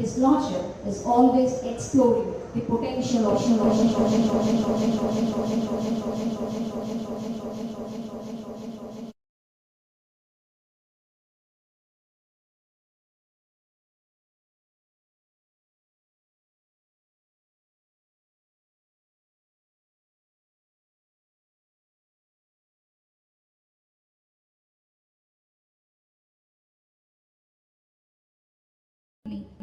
His Lordship is always exploring the potential of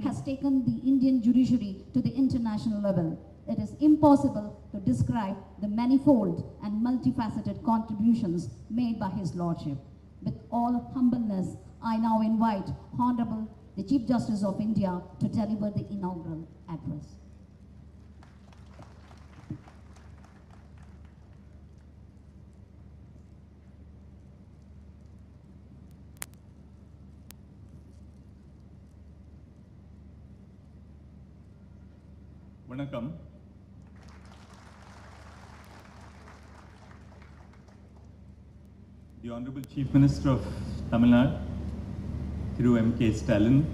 has taken the Indian judiciary to the international level. It is impossible to describe the manifold and multifaceted contributions made by His Lordship. With all humbleness, I now invite Honorable the Chief Justice of India to deliver the inaugural address. Vanakkam. The Honorable Chief Minister of Tamil Nadu, Thiru M.K. Stalin,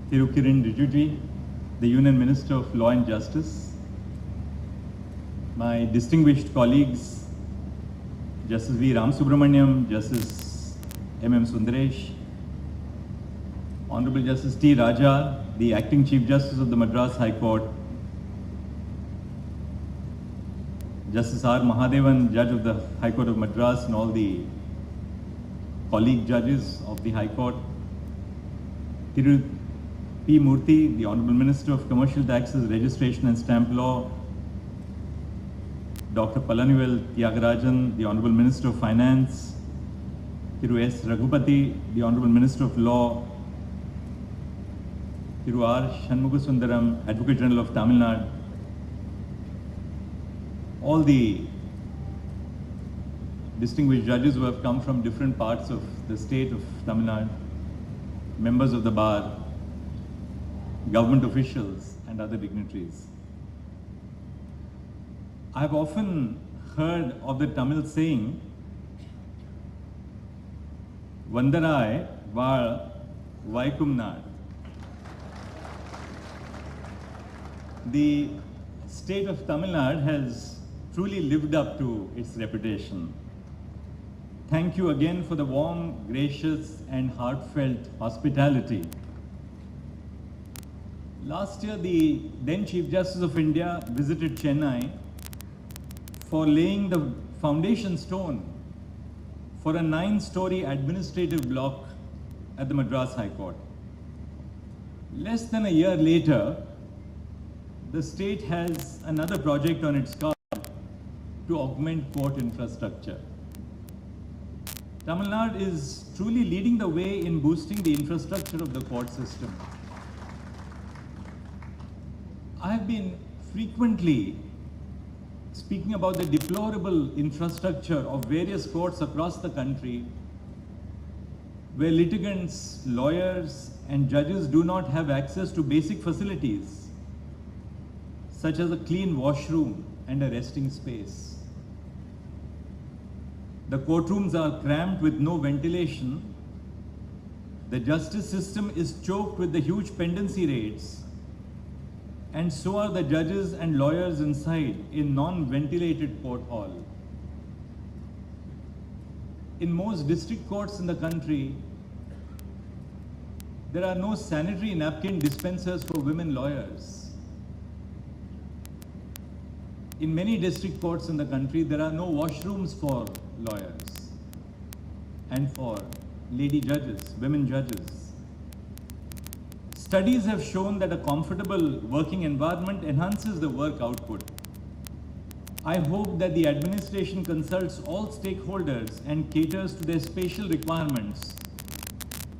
Thiru Kiran Rijiju, the Union Minister of Law and Justice, my distinguished colleagues, Justice V. Ram Subramaniam, Justice M.M. Sundaresh, Honorable Justice T. Raja, the Acting Chief Justice of the Madras High Court, Justice R. Mahadevan, Judge of the High Court of Madras, and all the colleague judges of the High Court, Thiru P. Murthy, the Honorable Minister of Commercial Taxes, Registration and Stamp Law, Dr. Palanivel Tyagarajan, the Honorable Minister of Finance, Thiru S. Raghupati, the Honorable Minister of Law, Thiru R. Shanmugasundaram, Advocate General of Tamil Nadu, all the distinguished judges who have come from different parts of the state of Tamil Nadu, members of the bar, government officials, and other dignitaries. I have often heard of the Tamil saying, Vandarai Val Vaikum. The state of Tamil Nadu has truly lived up to its reputation. Thank you again for the warm, gracious, and heartfelt hospitality. Last year, the then Chief Justice of India visited Chennai for laying the foundation stone for a 9-story administrative block at the Madras High Court. Less than a year later, the state has another project on its card to augment court infrastructure. Tamil Nadu is truly leading the way in boosting the infrastructure of the court system. I have been frequently speaking about the deplorable infrastructure of various courts across the country where litigants, lawyers, and judges do not have access to basic facilities such as a clean washroom and a resting space. The courtrooms are cramped with no ventilation. The justice system is choked with the huge pendency rates, and so are the judges and lawyers inside in non-ventilated court hall. In most district courts in the country, there are no sanitary napkin dispensers for women lawyers. In many district courts in the country, there are no washrooms for lawyers and for lady judges, women judges. Studies have shown that a comfortable working environment enhances the work output. I hope that the administration consults all stakeholders and caters to their spatial requirements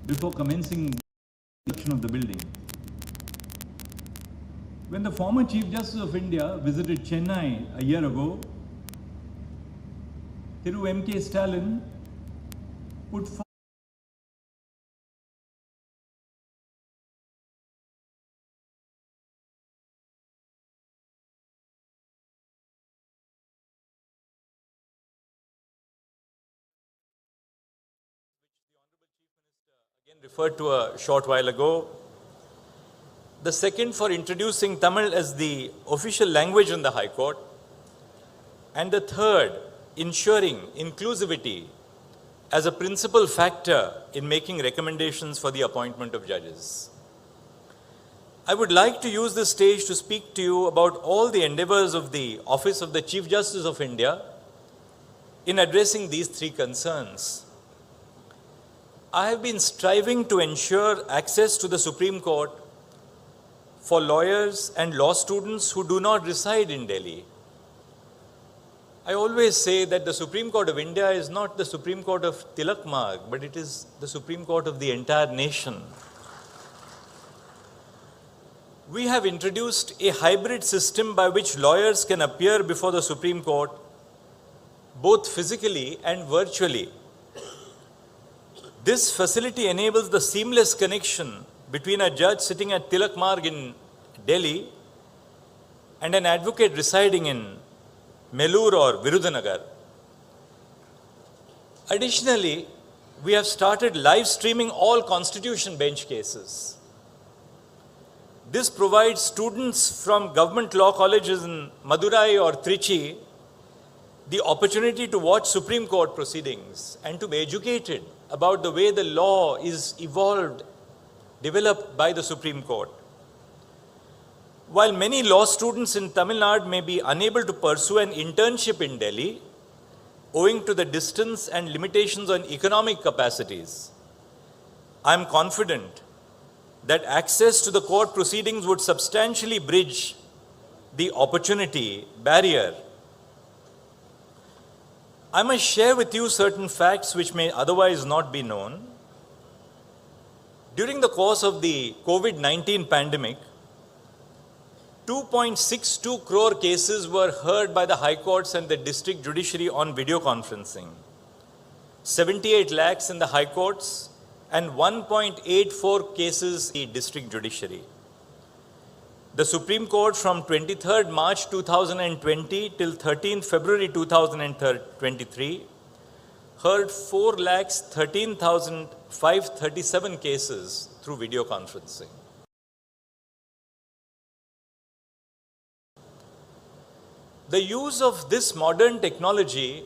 before commencing the construction of the building. When the former Chief Justice of India visited Chennai a year ago, Thiru M.K. Stalin put forward which the Honorable Chief Minister Again referred to a short while ago. The second for introducing Tamil as the official language in the High Court. And the third, ensuring inclusivity as a principal factor in making recommendations for the appointment of judges. I would like to use this stage to speak to you about all the endeavors of the Office of the Chief Justice of India in addressing these three concerns. I have been striving to ensure access to the Supreme Court for lawyers and law students who do not reside in Delhi. I always say that the Supreme Court of India is not the Supreme Court of Tilak Marg, but it is the Supreme Court of the entire nation. We have introduced a hybrid system by which lawyers can appear before the Supreme Court both physically and virtually. This facility enables the seamless connection between a judge sitting at Tilak Marg in Delhi and an advocate residing in Melur or Virudhunagar. Additionally, we have started live streaming all Constitution bench cases. This provides students from government law colleges in Madurai or Trichy the opportunity to watch Supreme Court proceedings and to be educated about the way the law is evolved, developed by the Supreme Court. While many law students in Tamil Nadu may be unable to pursue an internship in Delhi, owing to the distance and limitations on economic capacities, I am confident that access to the court proceedings would substantially bridge the opportunity barrier. I must share with you certain facts which may otherwise not be known. During the course of the COVID-19 pandemic, 2.62 crore cases were heard by the High Courts and the District Judiciary on video conferencing. 78 lakhs in the High Courts and 1.84 cases in the District Judiciary. The Supreme Court from 23rd March 2020 till 13th February 2023 heard 4,13,537 cases through video conferencing. The use of this modern technology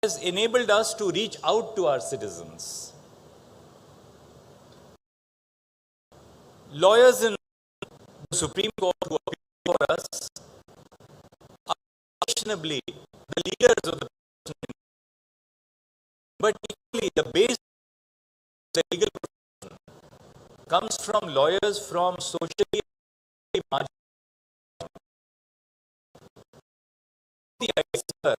has enabled us to reach out to our citizens. Lawyers in the Supreme Court who appear for us are unquestionably the leaders of the profession, but equally the base of the legal profession comes from lawyers from socially marginalized the iceberg.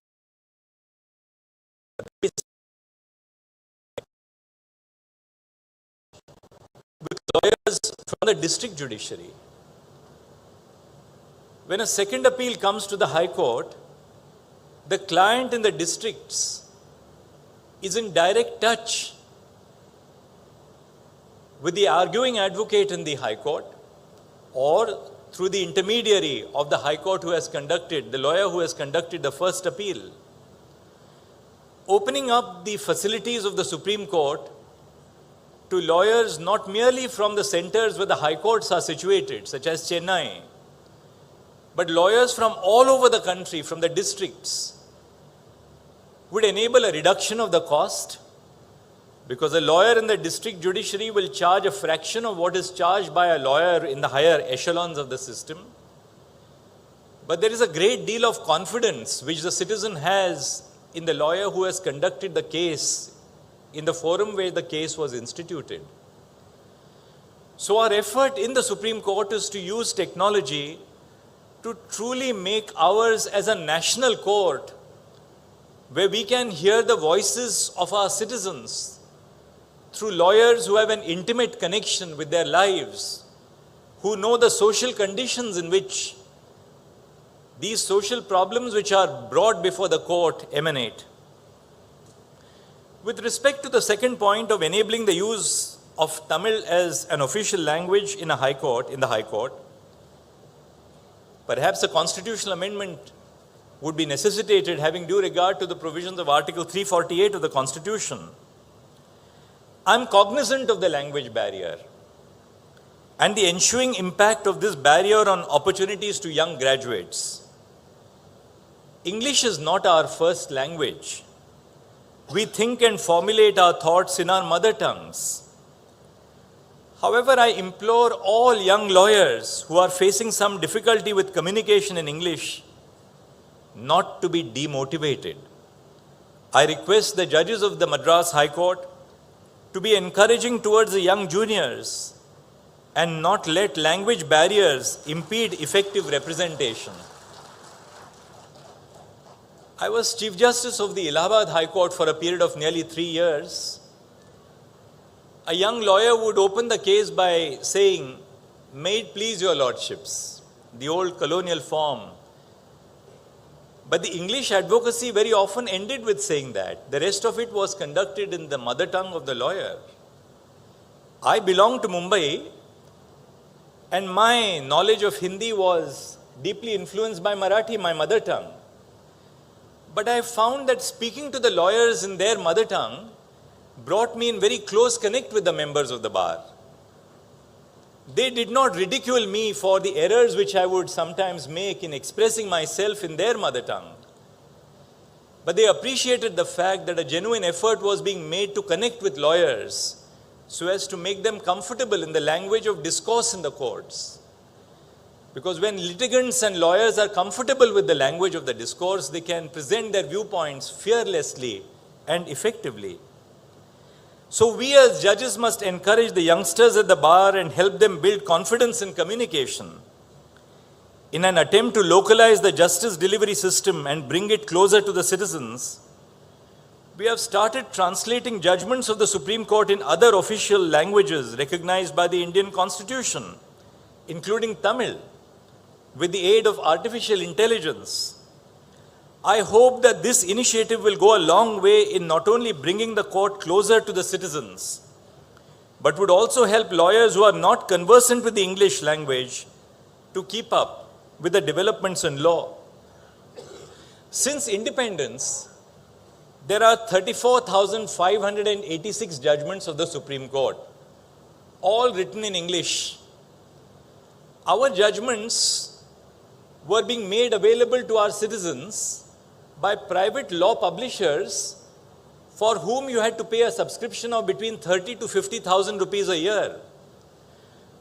With lawyers from the district judiciary. When a second appeal comes to the High Court, the client in the districts is in direct touch with the arguing advocate in the High Court or through the intermediary of the High Court who has conducted, the lawyer who has conducted the first appeal. Opening up the facilities of the Supreme Court to lawyers not merely from the centers where the High Courts are situated, such as Chennai, but lawyers from all over the country, from the districts, would enable a reduction of the cost, because a lawyer in the district judiciary will charge a fraction of what is charged by a lawyer in the higher echelons of the system. But there is a great deal of confidence which the citizen has in the lawyer who has conducted the case in the forum where the case was instituted. So our effort in the Supreme Court is to use technology to truly make ours as a national court where we can hear the voices of our citizens through lawyers who have an intimate connection with their lives, who know the social conditions in which these social problems which are brought before the court emanate. With respect to the second point of enabling the use of Tamil as an official language in the High Court, perhaps a constitutional amendment would be necessitated having due regard to the provisions of Article 348 of the Constitution. I am cognizant of the language barrier and the ensuing impact of this barrier on opportunities to young graduates. English is not our first language. We think and formulate our thoughts in our mother tongues. However, I implore all young lawyers who are facing some difficulty with communication in English not to be demotivated. I request the judges of the Madras High Court to be encouraging towards the young juniors and not let language barriers impede effective representation. I was Chief Justice of the Allahabad High Court for a period of nearly 3 years. A young lawyer would open the case by saying, "May it please your lordships," the old colonial form. But the English advocacy very often ended with saying that. The rest of it was conducted in the mother tongue of the lawyer. I belong to Mumbai, and my knowledge of Hindi was deeply influenced by Marathi, my mother tongue. But I found that speaking to the lawyers in their mother tongue brought me in very close connect with the members of the bar. They did not ridicule me for the errors which I would sometimes make in expressing myself in their mother tongue. But they appreciated the fact that a genuine effort was being made to connect with lawyers so as to make them comfortable in the language of discourse in the courts. Because when litigants and lawyers are comfortable with the language of the discourse, they can present their viewpoints fearlessly and effectively. So we as judges must encourage the youngsters at the bar and help them build confidence in communication. In an attempt to localize the justice delivery system and bring it closer to the citizens, we have started translating judgments of the Supreme Court in other official languages recognized by the Indian Constitution, including Tamil, with the aid of artificial intelligence. I hope that this initiative will go a long way in not only bringing the court closer to the citizens, but would also help lawyers who are not conversant with the English language to keep up with the developments in law. Since independence, there are 34,586 judgments of the Supreme Court, all written in English. Our judgments were being made available to our citizens by private law publishers for whom you had to pay a subscription of between 30 to 50,000 rupees a year.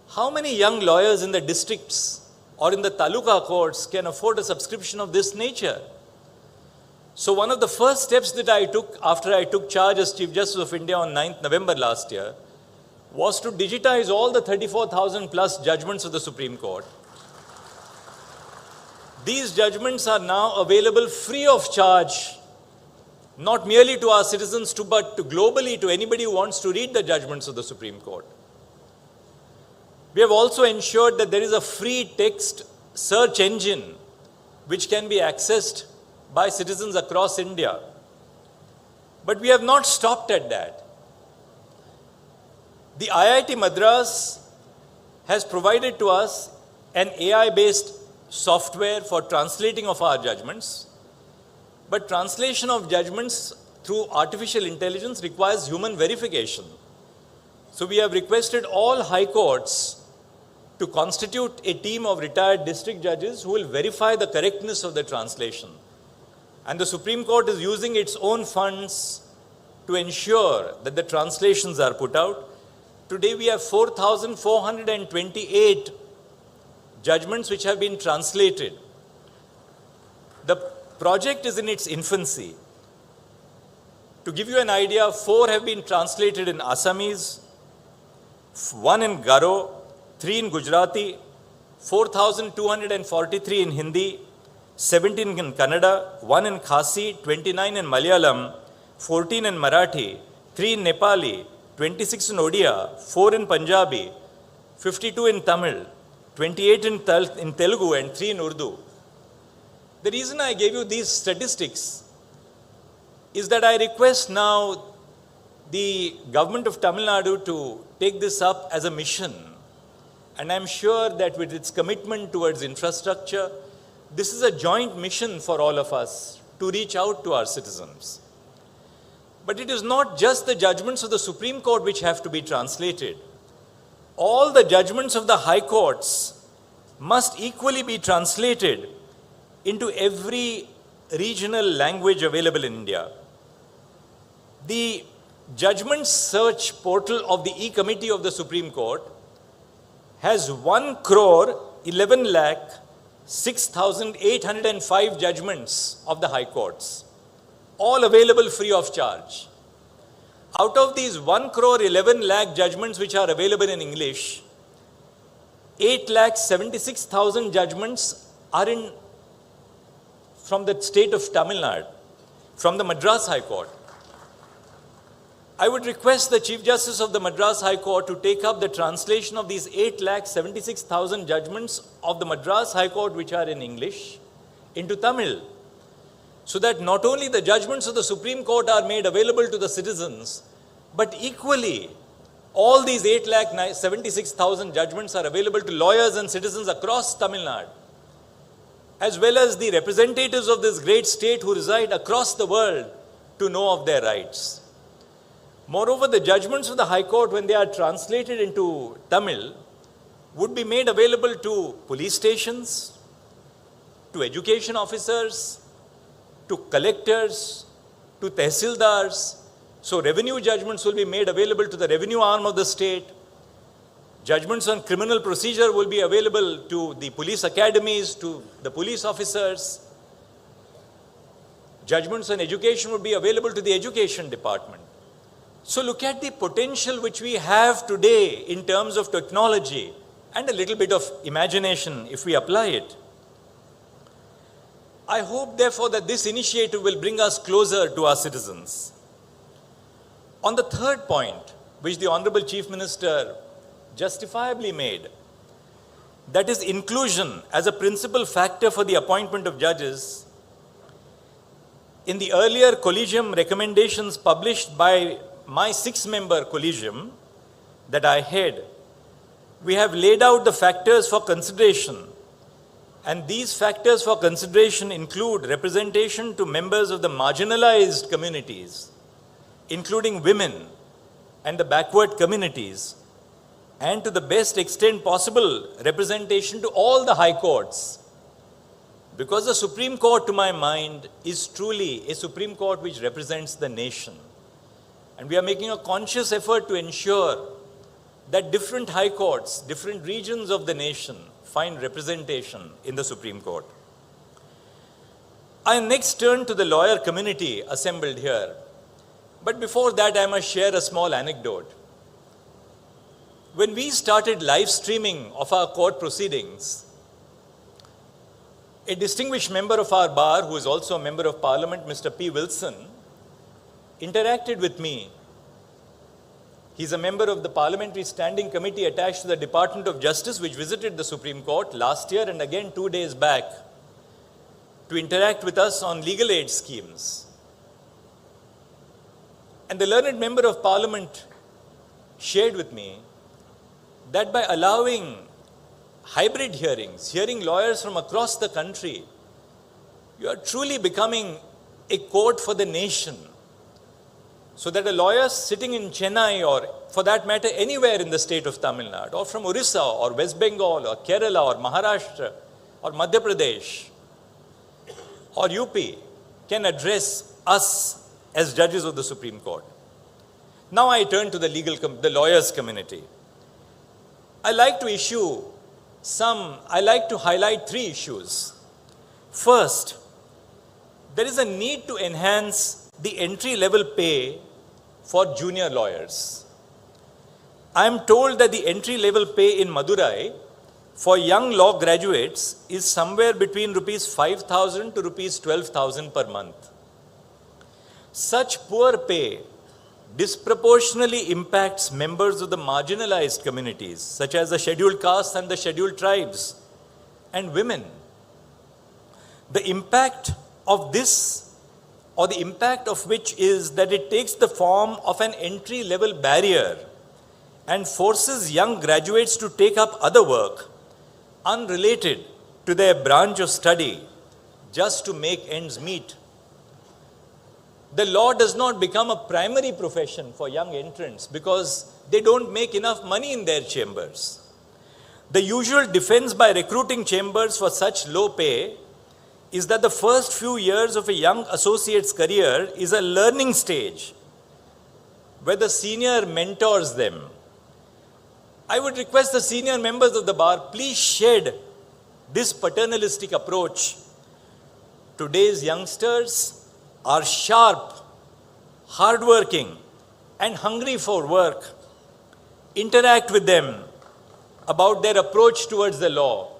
How many young lawyers in the districts or in the taluka courts can afford a subscription of this nature? So one of the first steps that I took after I took charge as Chief Justice of India on 9th November last year was to digitize all the 34,000 plus judgments of the Supreme Court. These judgments are now available free of charge, not merely to our citizens, but to globally to anybody who wants to read the judgments of the Supreme Court. We have also ensured that there is a free text search engine which can be accessed by citizens across India. But we have not stopped at that. The IIT Madras has provided to us an AI-based software for translating of our judgments, but translation of judgments through artificial intelligence requires human verification. So we have requested all high courts to constitute a team of retired district judges who will verify the correctness of the translation. And the Supreme Court is using its own funds to ensure that the translations are put out. Today we have 4,428 judgments which have been translated. The project is in its infancy. To give you an idea, 4 have been translated in Assamese, 1 in Garo, 3 in Gujarati, 4,243 in Hindi, 17 in Kannada, 1 in Khasi, 29 in Malayalam, 14 in Marathi, 3 in Nepali, 26 in Odia, 4 in Punjabi, 52 in Tamil, 28 in Telugu and 3 in Urdu. The reason I gave you these statistics is that I request now the government of Tamil Nadu to take this up as a mission. And I'm sure that with its commitment towards infrastructure, this is a joint mission for all of us to reach out to our citizens. But it is not just the judgments of the Supreme Court which have to be translated. All the judgments of the high courts must equally be translated into every regional language available in India. The judgment search portal of the E-Committee of the Supreme Court has 1,11,06,805 judgments of the high courts, all available free of charge. Out of these 1,11,00,000 judgments which are available in English, 8,76,000 judgments are from the state of Tamil Nadu, from the Madras High Court. I would request the Chief Justice of the Madras High Court to take up the translation of these 8,76,000 judgments of the Madras High Court which are in English into Tamil, so that not only the judgments of the Supreme Court are made available to the citizens, but equally all these 8,76,000 judgments are available to lawyers and citizens across Tamil Nadu, as well as the representatives of this great state who reside across the world to know of their rights. Moreover, the judgments of the High Court, when they are translated into Tamil, would be made available to police stations, to education officers, to collectors, to tehsildars. So revenue judgments will be made available to the revenue arm of the state. Judgments on criminal procedure will be available to the police academies, to the police officers. Judgments on education would be available to the education department. So look at the potential which we have today in terms of technology and a little bit of imagination if we apply it. I hope, therefore, that this initiative will bring us closer to our citizens. On the third point, which the Honorable Chief Minister justifiably made, that is inclusion as a principal factor for the appointment of judges, in the earlier collegium recommendations published by my 6-member collegium that I head, we have laid out the factors for consideration. And these factors for consideration include representation to members of the marginalized communities, including women and the backward communities, and to the best extent possible, representation to all the high courts. Because the Supreme Court, to my mind, is truly a Supreme Court which represents the nation. And we are making a conscious effort to ensure that different high courts, different regions of the nation find representation in the Supreme Court. I next turn to the lawyer community assembled here. But before that, I must share a small anecdote. When we started live streaming of our court proceedings, a distinguished member of our bar, who is also a member of Parliament, Mr. P. Wilson, interacted with me. He's a member of the Parliamentary Standing Committee attached to the Department of Justice, which visited the Supreme Court last year and again 2 days back to interact with us on legal aid schemes. And the learned member of Parliament shared with me that by allowing hybrid hearings, hearing lawyers from across the country, you are truly becoming a court for the nation. So that a lawyer sitting in Chennai, or for that matter anywhere in the state of Tamil Nadu, or from Orissa or West Bengal or Kerala or Maharashtra or Madhya Pradesh or UP can address us as judges of the Supreme Court. Now I turn to the lawyers community. I like to highlight 3 issues. First, there is a need to enhance the entry-level pay for junior lawyers. I am told that the entry-level pay in Madurai for young law graduates is somewhere between rupees 5,000 to rupees 12,000 per month. Such poor pay disproportionately impacts members of the marginalized communities, such as the scheduled castes and the scheduled tribes, and women. The impact of this or the impact of which is that it takes the form of an entry-level barrier and forces young graduates to take up other work unrelated to their branch of study just to make ends meet. The law does not become a primary profession for young entrants because they don't make enough money in their chambers. The usual defense by recruiting chambers for such low pay is that the first few years of a young associate's career is a learning stage where the senior mentors them. I would request the senior members of the bar, please shed this paternalistic approach. Today's youngsters are sharp, hardworking, and hungry for work. Interact with them about their approach towards the law.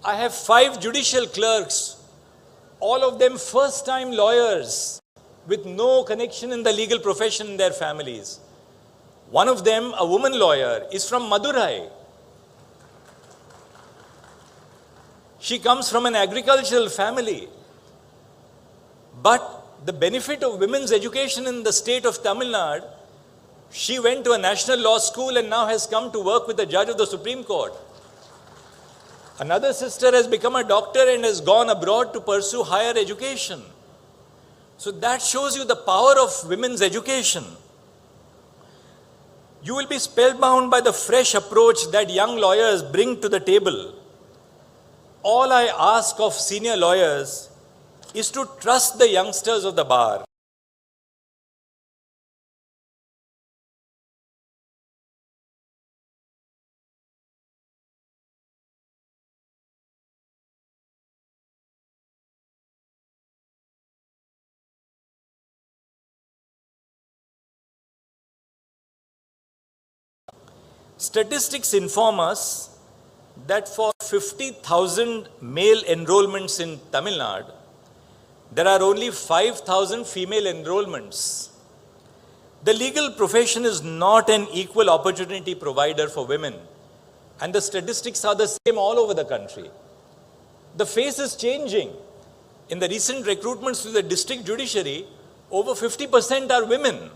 I have 5 judicial clerks, all of them first-time lawyers with no connection in the legal profession in their families. One of them, a woman lawyer, is from Madurai. She comes from an agricultural family. But the benefit of women's education in the state of Tamil Nadu, she went to a national law school and now has come to work with the judge of the Supreme Court. Another sister has become a doctor and has gone abroad to pursue higher education. So that shows you the power of women's education. You will be spellbound by the fresh approach that young lawyers bring to the table. All I ask of senior lawyers is to trust the youngsters of the bar. Statistics inform us that for 50,000 male enrollments in Tamil Nadu, there are only 5,000 female enrollments. The legal profession is not an equal opportunity provider for women, and the statistics are the same all over the country. The face is changing. In the recent recruitments to the district judiciary, over 50% are women.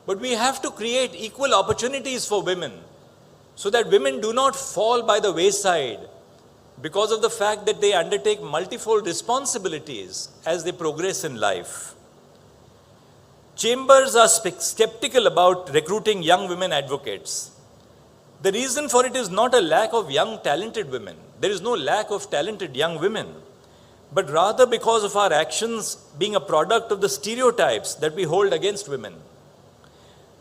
But we have to create equal opportunities for women so that women do not fall by the wayside because of the fact that they undertake multifold responsibilities as they progress in life. Chambers are skeptical about recruiting young women advocates. The reason for it is not a lack of young talented women. There is no lack of talented young women, but rather because of our actions being a product of the stereotypes that we hold against women.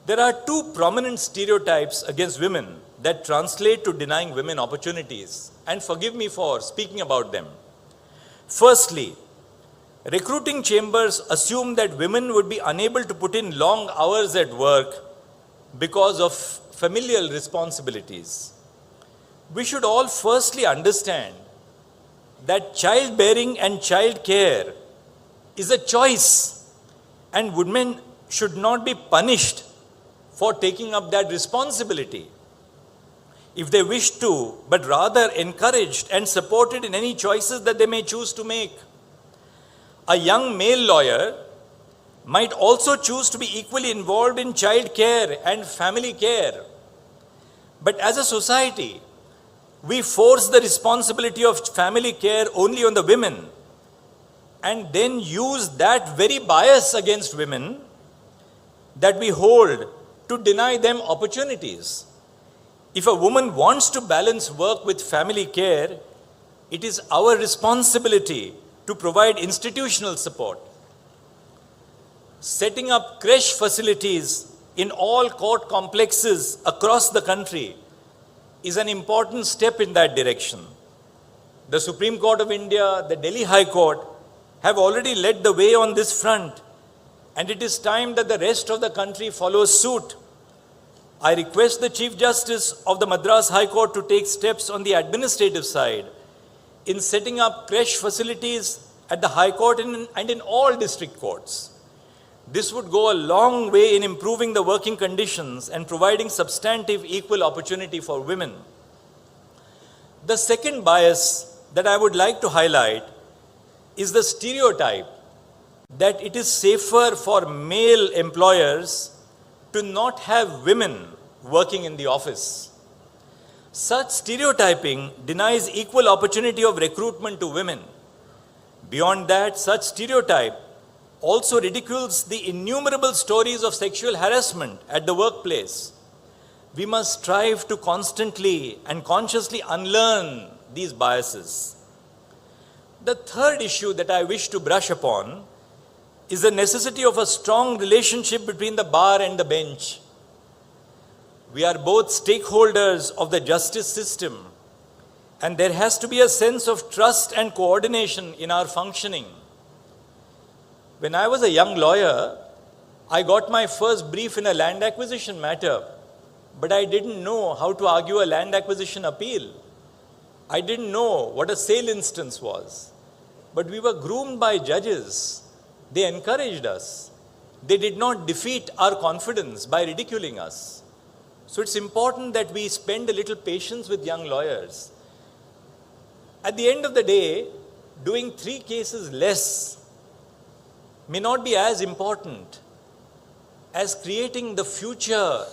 There are 2 prominent stereotypes against women that translate to denying women opportunities, and forgive me for speaking about them. Firstly, recruiting chambers assume that women would be unable to put in long hours at work because of familial responsibilities. We should all firstly understand that childbearing and child care is a choice, and women should not be punished for taking up that responsibility if they wish to, but rather encouraged and supported in any choices that they may choose to make. A young male lawyer might also choose to be equally involved in child care and family care. But as a society, we force the responsibility of family care only on the women and then use that very bias against women that we hold to deny them opportunities. If a woman wants to balance work with family care, it is our responsibility to provide institutional support. Setting up creche facilities in all court complexes across the country is an important step in that direction. The Supreme Court of India, the Delhi High Court have already led the way on this front, and it is time that the rest of the country follows suit. I request the Chief Justice of the Madras High Court to take steps on the administrative side in setting up creche facilities at the High Court and in all district courts. This would go a long way in improving the working conditions and providing substantive equal opportunity for women. The second bias that I would like to highlight is the stereotype that it is safer for male employers to not have women working in the office. Such stereotyping denies equal opportunity of recruitment to women. Beyond that, such stereotype also ridicules the innumerable stories of sexual harassment at the workplace. We must strive to constantly and consciously unlearn these biases. The third issue that I wish to brush upon is the necessity of a strong relationship between the bar and the bench. We are both stakeholders of the justice system, and there has to be a sense of trust and coordination in our functioning. When I was a young lawyer, I got my first brief in a land acquisition matter, but I didn't know how to argue a land acquisition appeal. I didn't know what a sale instance was. But we were groomed by judges. They encouraged us. They did not defeat our confidence by ridiculing us. So it's important that we spend a little patience with young lawyers. At the end of the day, doing 3 cases less may not be as important as creating the future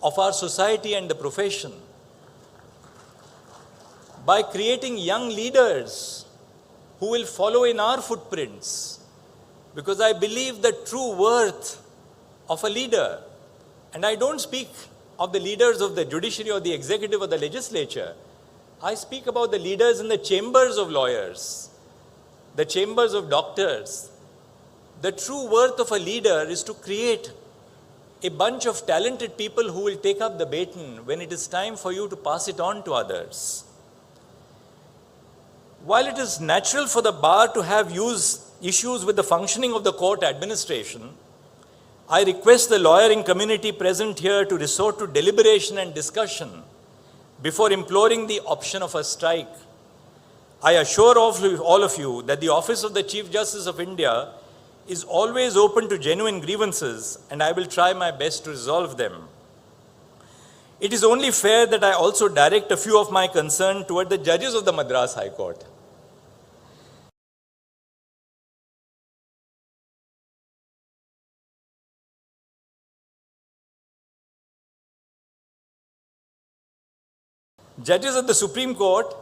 of our society and the profession. By creating young leaders who will follow in our footprints, because I believe the true worth of a leader, and I don't speak of the leaders of the judiciary or the executive or the legislature, I speak about the leaders in the chambers of lawyers, the chambers of doctors. The true worth of a leader is to create a bunch of talented people who will take up the baton when it is time for you to pass it on to others. While it is natural for the bar to have issues with the functioning of the court administration, I request the lawyering community present here to resort to deliberation and discussion before imploring the option of a strike. I assure all of you that the Office of the Chief Justice of India is always open to genuine grievances, and I will try my best to resolve them. It is only fair that I also direct a few of my concern toward the judges of the Madras High Court. Judges of the Supreme Court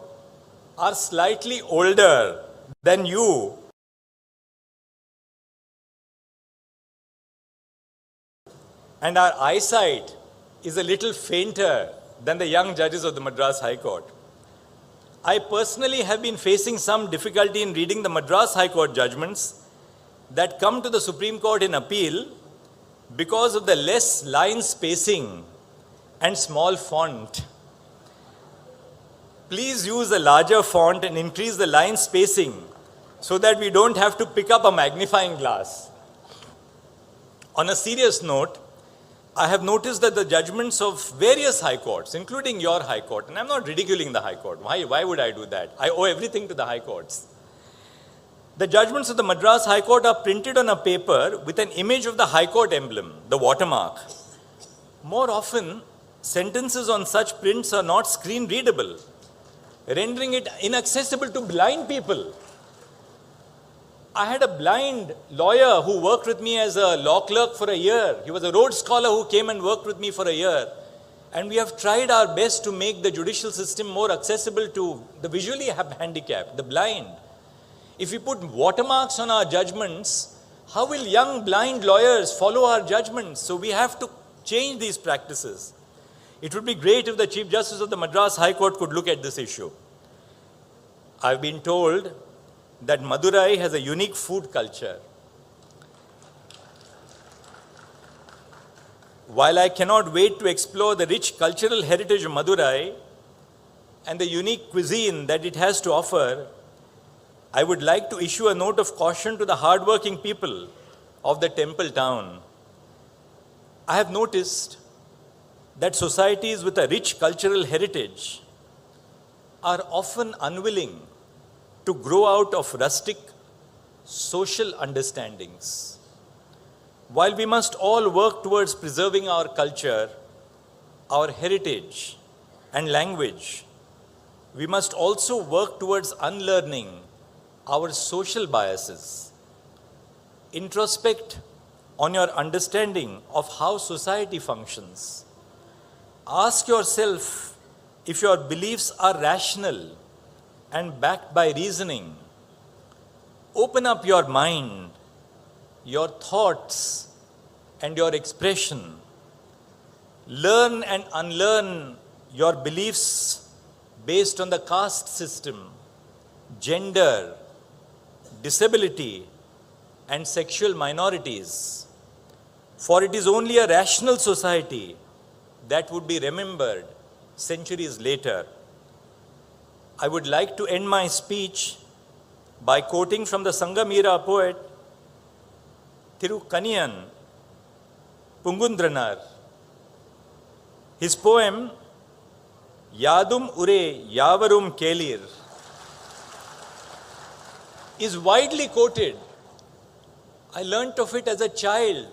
are slightly older than you, and our eyesight is a little fainter than the young judges of the Madras High Court. I personally have been facing some difficulty in reading the Madras High Court judgments that come to the Supreme Court in appeal because of the less line spacing and small font. Please use a larger font and increase the line spacing so that we don't have to pick up a magnifying glass. On a serious note, I have noticed that the judgments of various high courts, including your high court, and I'm not ridiculing the high court. Why would I do that? I owe everything to the high courts. The judgments of the Madras High Court are printed on a paper with an image of the high court emblem, the watermark. More often, sentences on such prints are not screen readable, rendering it inaccessible to blind people. I had a blind lawyer who worked with me as a law clerk for a year. He was a Rhodes Scholar who came and worked with me for a year. And we have tried our best to make the judicial system more accessible to the visually handicapped, the blind. If we put watermarks on our judgments, how will young blind lawyers follow our judgments? So we have to change these practices. It would be great if the Chief Justice of the Madras High Court could look at this issue. I've been told that Madurai has a unique food culture. While I cannot wait to explore the rich cultural heritage of Madurai and the unique cuisine that it has to offer, I would like to issue a note of caution to the hardworking people of the temple town. I have noticed that societies with a rich cultural heritage are often unwilling to grow out of rustic social understandings. While we must all work towards preserving our culture, our heritage, and language, we must also work towards unlearning our social biases. introspect on your understanding of how society functions. Ask yourself if your beliefs are rational and backed by reasoning. Open up your mind, your thoughts, and your expression. Learn and unlearn your beliefs based on the caste system, gender, disability, and sexual minorities. For it is only a rational society that would be remembered centuries later. I would like to end my speech by quoting from the Sangamira poet Theekkathir Pungundranar. His poem, Yadum Ure Yavarum Kelir, is widely quoted. I learnt of it as a child.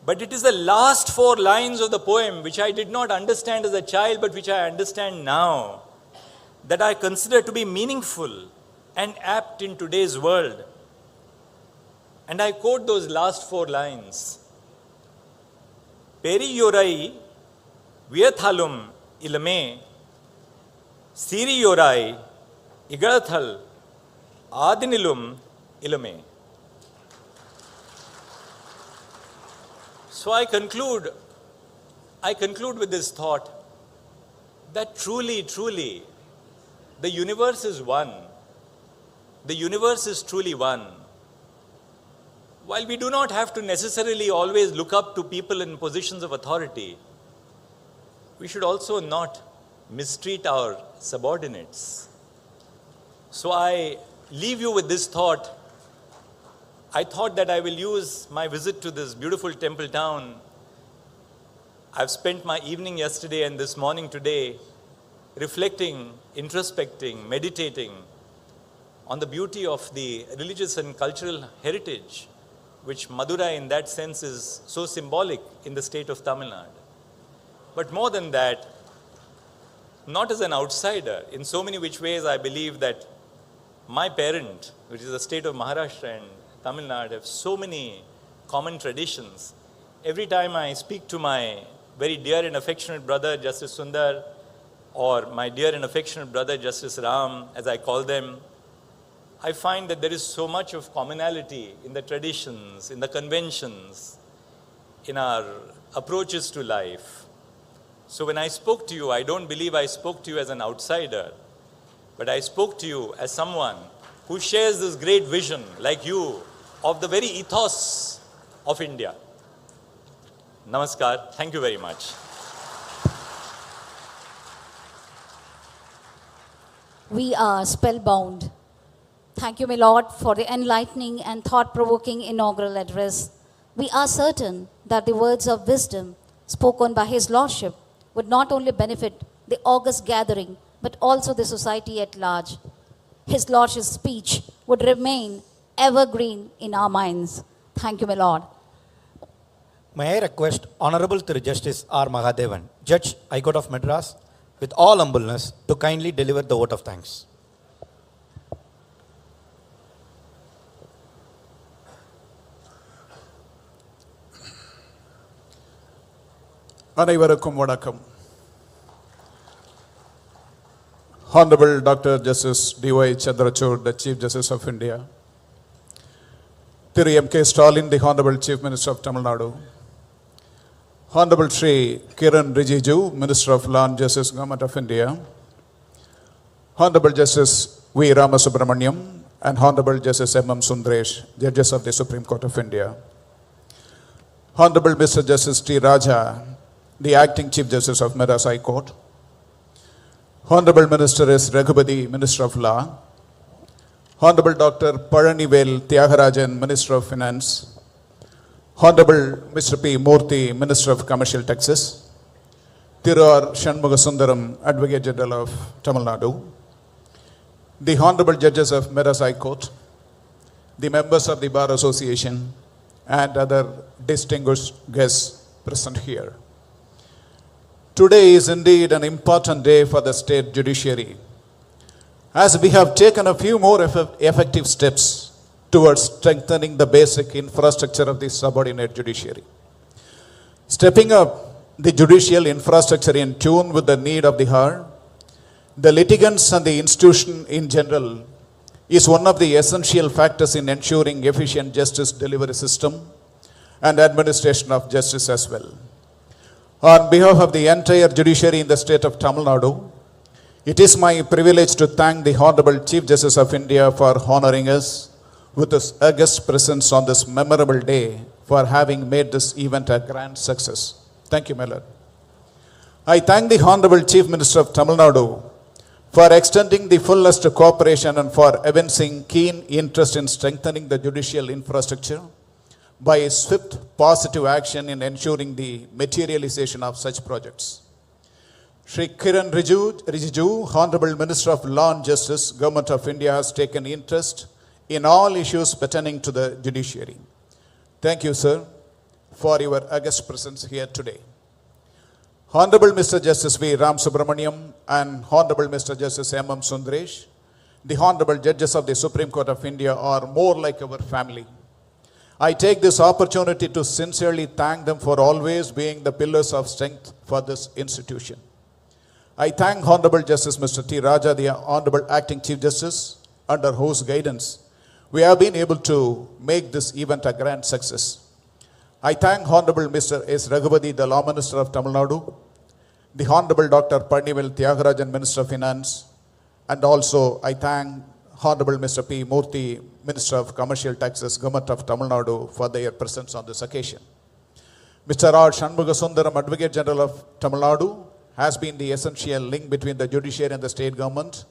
But it is the last 4 lines of the poem, which I did not understand as a child, but which I understand now, that I consider to be meaningful and apt in today's world. And I quote those last 4 lines. Periyorai Viathalum Ilame Siriyorai Igalathal Adinilum Ilame. So I conclude with this thought that truly, the universe is one. The universe is truly one. While we do not have to necessarily always look up to people in positions of authority, we should also not mistreat our subordinates. So I leave you with this thought. I thought that I will use my visit to this beautiful temple town. I've spent my evening yesterday and this morning today reflecting, introspecting, meditating on the beauty of the religious and cultural heritage, which Madurai in that sense is so symbolic in the state of Tamil Nadu. But more than that, not as an outsider, in so many which ways I believe that my parent, which is the state of Maharashtra and Tamil Nadu, have so many common traditions. Every time I speak to my very dear and affectionate brother, Justice Sundar, or my dear and affectionate brother, Justice Ram, as I call them, I find that there is so much of commonality in the traditions, in the conventions, in our approaches to life. So when I spoke to you, I don't believe I spoke to you as an outsider, but I spoke to you as someone who shares this great vision, like you, of the very ethos of India. Namaskar. Thank you very much. We are spellbound. Thank you, my Lord, for the enlightening and thought-provoking inaugural address. We are certain that the words of wisdom spoken by His Lordship would not only benefit the august gathering, but also the society at large. His Lordship's speech would remain evergreen in our minds. Thank you, my Lord. May I request Honorable Thiru Justice R. Mahadevan, Judge, High Court of Madras, with all humbleness, to kindly deliver the vote of thanks. அனைவருக்கும் வணக்கம். Honorable Dr. Justice D.Y. Chandrachud, the Chief Justice of India, Thiru M.K. Stalin, the Honorable Chief Minister of Tamil Nadu, Honorable Shri Kiran Rijiju, Minister of Law and Justice, Government of India, Honorable Justice V. Ramasubramaniam, and Honorable Justice M.M. Sundaresh, Judges of the Supreme Court of India, Honorable Mr. Justice T. Raja, the Acting Chief Justice of Madras High Court, Honorable Minister S. Raghupati, Minister of Law, Honorable Dr. Palanivel Tyagarajan, Minister of Finance, Honorable Mr. P. Murthy, Minister of Commercial Taxes, Thiru R. Shanmugasundaram, Advocate General of Tamil Nadu, the Honorable Judges of Madras High Court, the members of the Bar Association, and other distinguished guests present here. Today is indeed an important day for the state judiciary, as we have taken a few more effective steps towards strengthening the basic infrastructure of the subordinate judiciary. Stepping up the judicial infrastructure in tune with the need of the hour, the litigants and the institution in general is one of the essential factors in ensuring efficient justice delivery system and administration of justice as well. On behalf of the entire judiciary in the state of Tamil Nadu, it is my privilege to thank the Honorable Chief Justice of India for honoring us with his august presence on this memorable day for having made this event a grand success. Thank you, my Lord. I thank the Honorable Chief Minister of Tamil Nadu for extending the fullest cooperation and for evincing keen interest in strengthening the judicial infrastructure by swift positive action in ensuring the materialization of such projects. Shri Kiran Rijiju, Honorable Minister of Law and Justice, Government of India, has taken interest in all issues pertaining to the judiciary. Thank you, sir, for your august presence here today. Honorable Mr. Justice V. Ram Subramaniam and Honorable Mr. Justice M. M. Sundaresh, the Honorable Judges of the Supreme Court of India, are more like our family. I take this opportunity to sincerely thank them for always being the pillars of strength for this institution. I thank Honorable Justice Mr. T. Raja, the Honorable Acting Chief Justice, under whose guidance we have been able to make this event a grand success. I thank Honorable Mr. S. Raghupati, the Law Minister of Tamil Nadu, the Honorable Dr. Parnivel Thiagarajan, Minister of Finance, and also I thank Honorable Mr. P. Murthy, Minister of Commercial Taxes, Government of Tamil Nadu, for their presence on this occasion. Mr. R. Shanmugasundaram, Advocate General of Tamil Nadu, has been the essential link between the judiciary and the state government,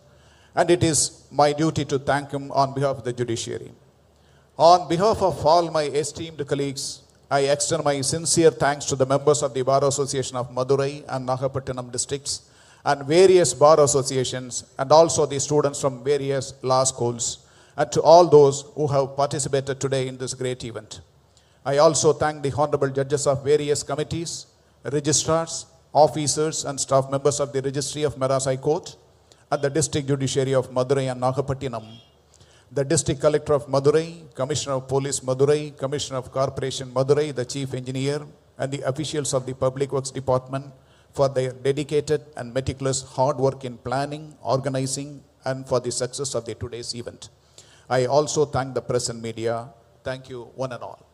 and it is my duty to thank him on behalf of the judiciary. On behalf of all my esteemed colleagues, I extend my sincere thanks to the members of the Bar Association of Madurai and Nagapattinam districts and various bar associations, and also the students from various law schools, and to all those who have participated today in this great event. I also thank the Honorable Judges of various committees, registrars, officers and staff members of the Registry of Madras High Court and the District Judiciary of Madurai and Nagapattinam, the District Collector of Madurai, Commissioner of Police Madurai, Commissioner of Corporation Madurai, the Chief Engineer, and the officials of the Public Works Department for their dedicated and meticulous hard work in planning, organizing, and for the success of the today's event. I also thank the press and media. Thank you, one and all.